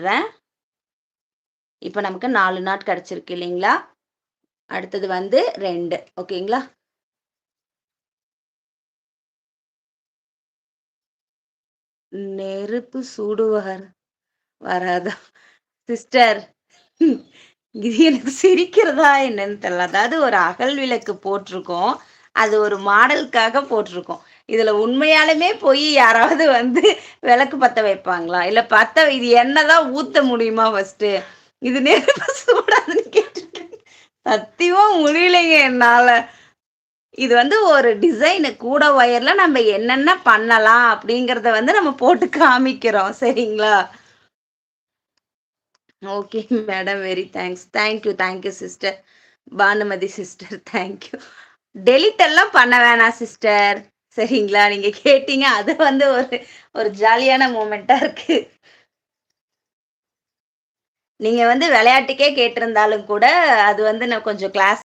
பண்ணிடுறேன். இப்ப நமக்கு 4 நாட் கிடைச்சிருக்கு இல்லைங்களா? அடுத்தது வந்து 2 ஓகேங்களா? நெருப்பு சூடு வராதா? சிஸ்டர் இது எனக்கு சிரிக்கிறதா என்னன்னு தெரியல. அதாவது ஒரு அகல் விளக்கு போட்டிருக்கோம். அது ஒரு மாடலுக்காக போட்டிருக்கோம். இதுல உண்மையாலுமே போய் யாராவது வந்து விளக்கு பத்த வைப்பாங்களா? இல்ல இது எண்ணெய் தான் ஊத்த முடியுமா ஃபர்ஸ்ட்டு? இது நெருப்பு சூடாதுன்னு கேட்டுருக்கேன். சத்தியமா முடியலைங்க என்னால. இது வந்து ஒரு டிசைனு. கூட ஒயர்ல நம்ம என்னென்ன பண்ணலாம் அப்படிங்கிறத வந்து நம்ம போட்டு காமிக்கிறோம். சரிங்களா? Okay madam. Very thanks. Thank you sister. Bhanumathi sister thank you. Delete எல்லாம் பண்ண வேணாம் சிஸ்டர். சரிங்களா? நீங்க கேட்டீங்க. அது வந்து ஒரு ஒரு ஜாலியான மொமெண்ட்டா இருக்கு. நீங்க வந்து விளையாட்டுக்கே கேட்டிருந்தாலும் கூட, அது வந்து நான் கொஞ்சம் கிளாஸ்